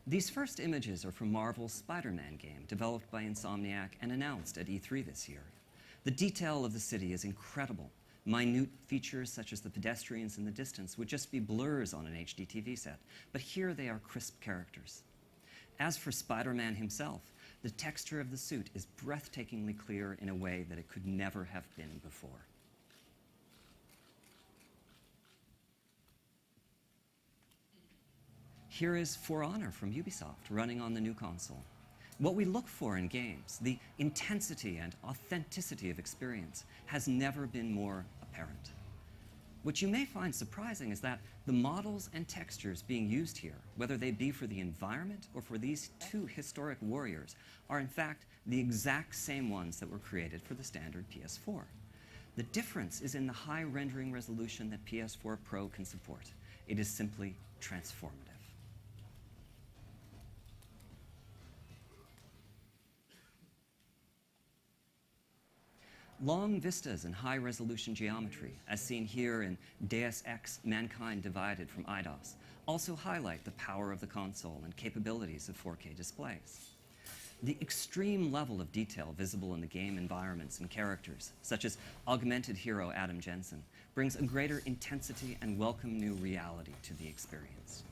These first images are from Marvel's Spider-Man game, developed by Insomniac and announced at E3 this year. The detail of the city is incredible. Minute features such as the pedestrians in the distance would just be blurs on an HD TV set, but here they are crisp characters. As for Spider-Man himself, the texture of the suit is breathtakingly clear in a way that it could never have been before. Here is For Honor from Ubisoft, running on the new console. What we look for in games, the intensity and authenticity of experience, has never been more apparent. What you may find surprising is that the models and textures being used here, whether they be for the environment or for these two historic warriors, are in fact the exact same ones that were created for the standard PS4. The difference is in the high rendering resolution that PS4 Pro can support. It is simply transformative. Long vistas and high-resolution geometry, as seen here in Deus Ex: Mankind Divided from Eidos, also highlight the power of the console and capabilities of 4K displays. The extreme level of detail visible in the game environments and characters, such as augmented hero Adam Jensen, brings a greater intensity and welcome new reality to the experience.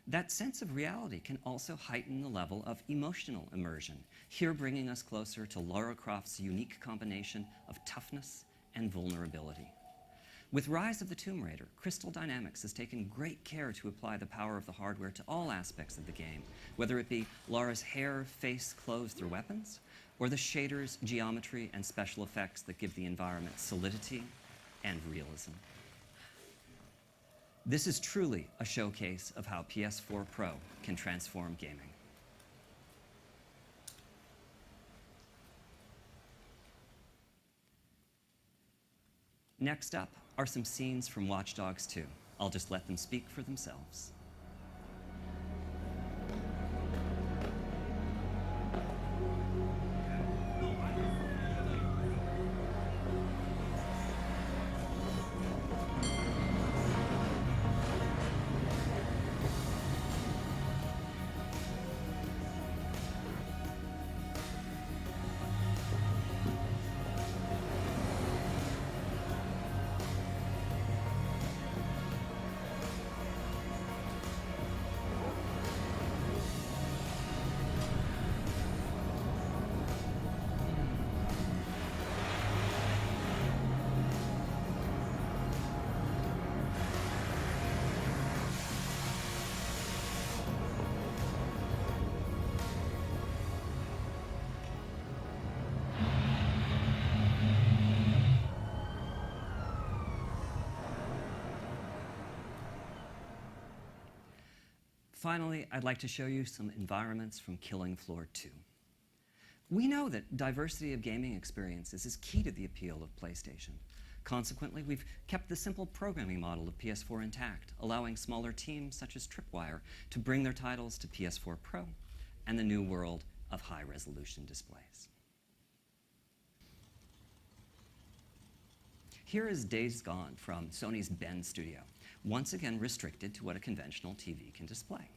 That sense of reality can also heighten the level of emotional immersion, here bringing us closer to Lara Croft's unique combination of toughness and vulnerability. With Rise of the Tomb Raider, Crystal Dynamics has taken great care to apply the power of the hardware to all aspects of the game, whether it be Lara's hair, face, clothes, or weapons, or the shaders, geometry, and special effects that give the environment solidity and realism. This is truly a showcase of how PS4 Pro can transform gaming. Next up are some scenes from Watch Dogs 2. I'll just let them speak for themselves. Finally, I'd like to show you some environments from Killing Floor 2. We know that diversity of gaming experiences is key to the appeal of PlayStation. Consequently, we've kept the simple programming model of PS4 intact, allowing smaller teams such as Tripwire to bring their titles to PS4 Pro and the new world of high-resolution displays. Here is Days Gone from Sony's Bend studio, once again restricted to what a conventional TV can display.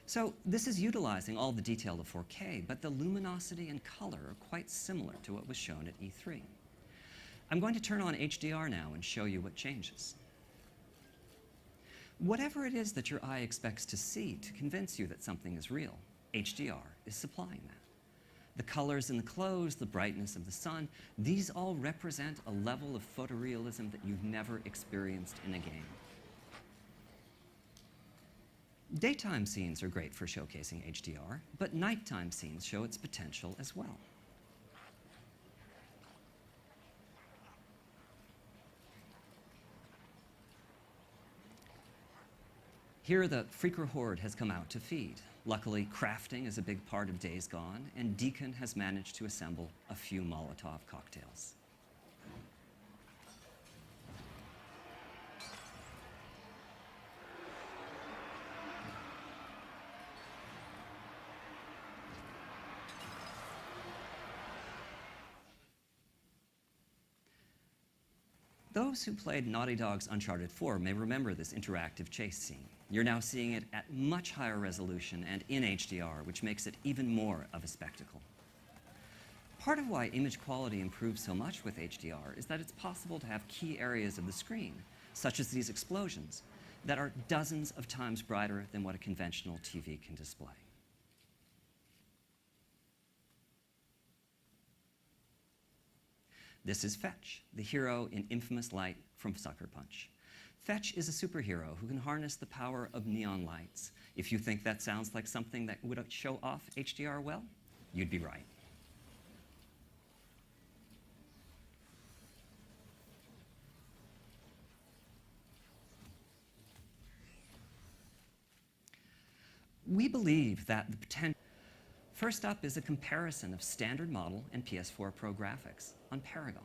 So this is utilizing all the detail of 4K, but the luminosity and color are quite similar to what was shown at E3. I'm going to turn on HDR now and show you what changes. Whatever it is that your eye expects to see to convince you that something is real, HDR is supplying that. The colors in the clothes, the brightness of the sun, these all represent a level of photorealism that you've never experienced in a game. Daytime scenes are great for showcasing HDR, but nighttime scenes show its potential as well. Here, the Freaker Horde has come out to feed. Luckily, crafting is a big part of Days Gone, and Deacon has managed to assemble a few Molotov cocktails. Those who played Naughty Dog's Uncharted 4 may remember this interactive chase scene. You're now seeing it at much higher resolution and in HDR, which makes it even more of a spectacle. Part of why image quality improves so much with HDR is that it's possible to have key areas of the screen, such as these explosions, that are dozens of times brighter than what a conventional TV can display. This is Fetch, the hero in infamous light from Sucker Punch. Fetch is a superhero who can harness the power of neon lights. If you think that sounds like something that would show off HDR well, you'd be right. We believe that the potential. First up is a comparison of standard model and PS4 Pro graphics on Paragon.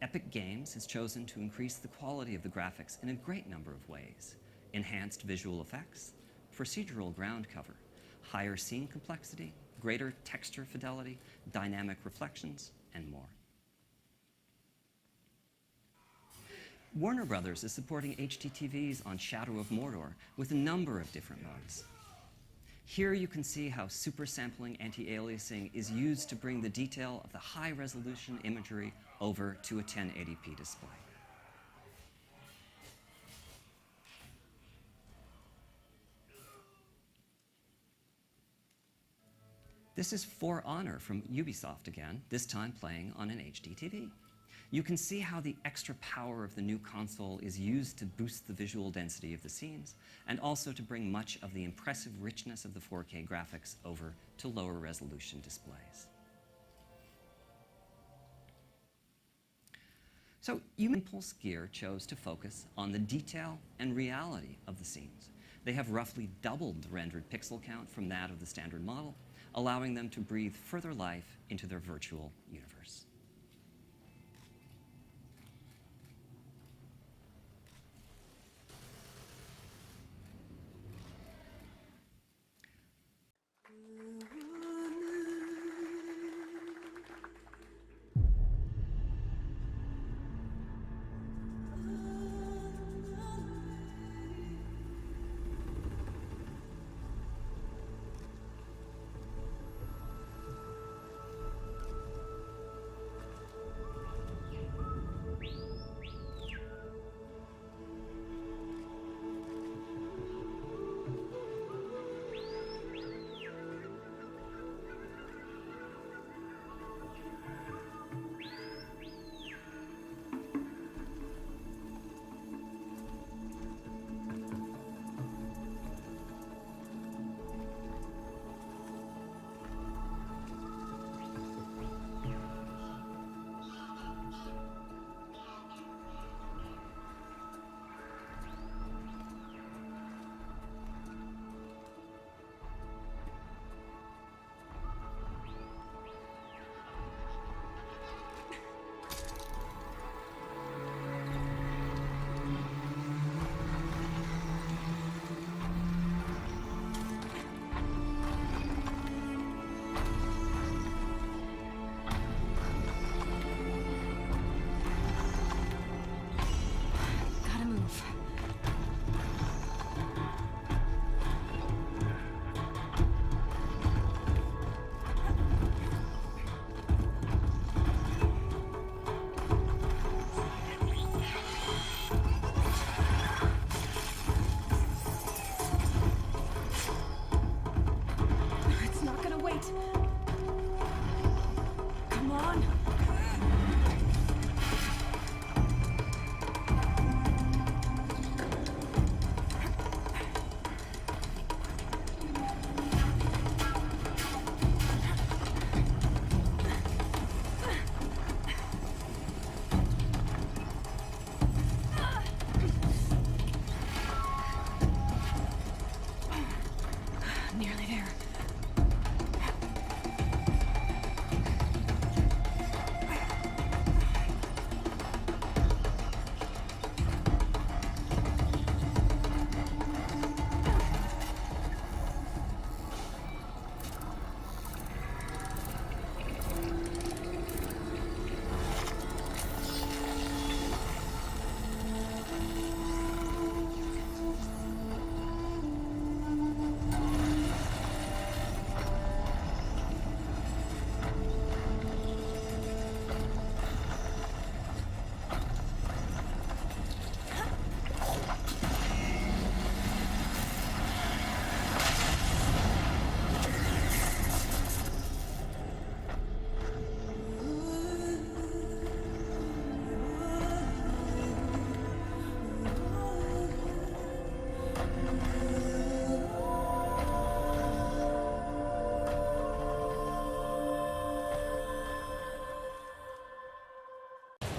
Epic Games has chosen to increase the quality of the graphics in a great number of ways: enhanced visual effects, procedural ground cover, higher scene complexity, greater texture fidelity, dynamic reflections, and more. Warner Brothers is supporting HDTVs on Shadow of Mordor with a number of different modes. Here you can see how supersampling anti-aliasing is used to bring the detail of the high-resolution imagery over to a 1080p display. This is For Honor from Ubisoft again, this time playing on an HD TV. You can see how the extra power of the new console is used to boost the visual density of the scenes, and also to bring much of the impressive richness of the 4K graphics over to lower resolution displays. So Impulse Gear chose to focus on the detail and reality of the scenes. They have roughly doubled the rendered pixel count from that of the standard model, allowing them to breathe further life into their virtual universe.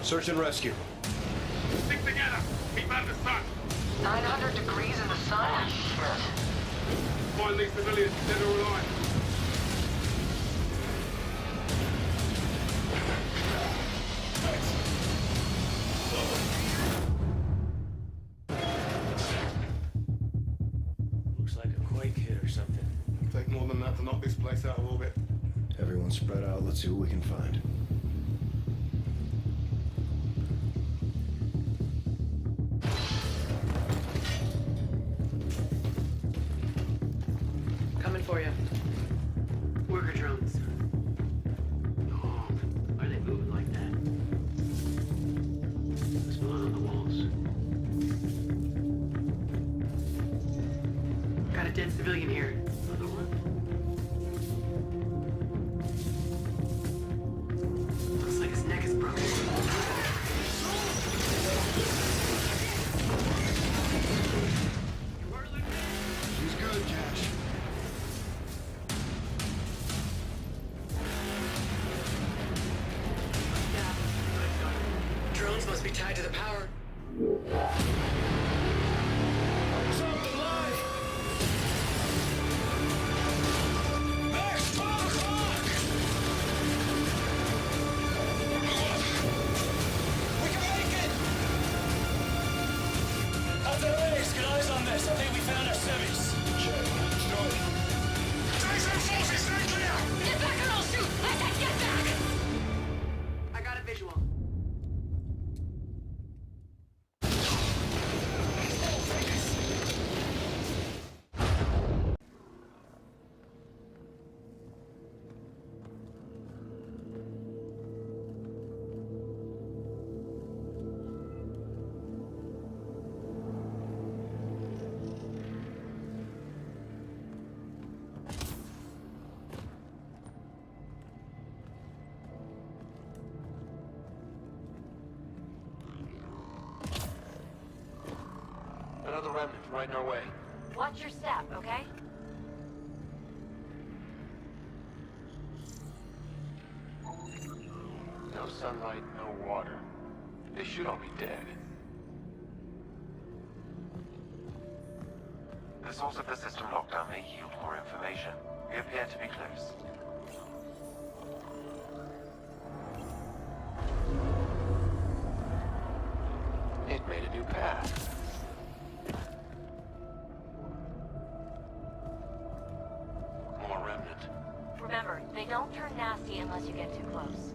Search and rescue. Stick together. Keep out of the sun. 900 degrees in the sun? Shit. Find these civilians dead or alive. Looks like a quake hit or something. It'll take more than that to knock this place out of orbit. Everyone spread out. Let's see what we can find. Coming for you. Worker drones. Oh, are they moving like that? What's going on the walls? Got a dead civilian here. On the roof. Looks like his neck is broken. She's good, Cash. Drones must be tied to the power. Something alive! Max, 12 o'clock! We can make it! After Ace, get eyes on this. I think we found our civvies. Check. Start. Jason forces, stay clear! Get back or I'll shoot! I said get back! I got a visual. Another remnant right in our way. Watch your step, okay? No sunlight, no water. They should all be dead. The source of the system lockdown may yield more information. We appear to be close. It made a new path. More remnant. Remember, they don't turn nasty unless you get too close.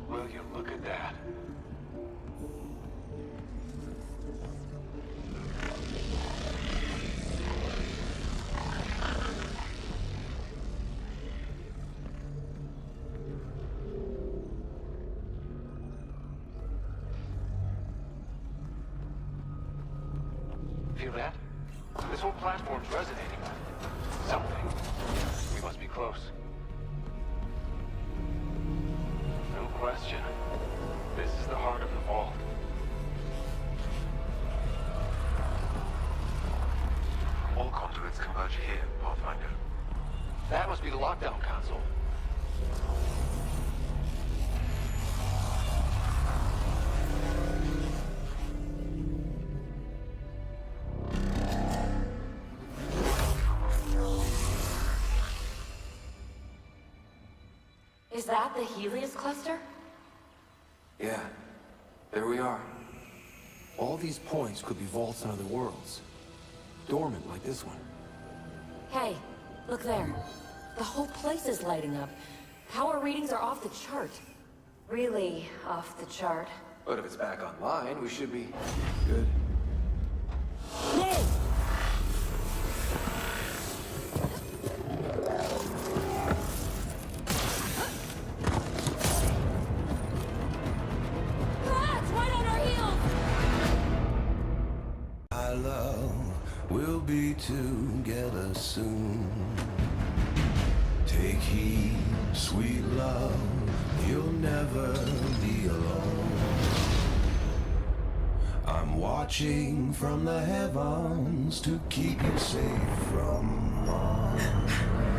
Will you look at that? Feel that? This whole platform's resonating with something. We must be close. No question. This is the heart of the vault. All conduits converge here, Pathfinder. That must be the lockdown console. Is that the Helios cluster? Yeah, there we are. All these points could be vaults on other worlds. Dormant like this one. Hey, look there. The whole place is lighting up. Power readings are off the chart. Really off the chart. But if it's back online, we should be good. Ah, it's right on our heels! Our love will be together soon. Take heed, sweet love, you'll never be alone. I'm watching from the heavens to keep you safe from harm.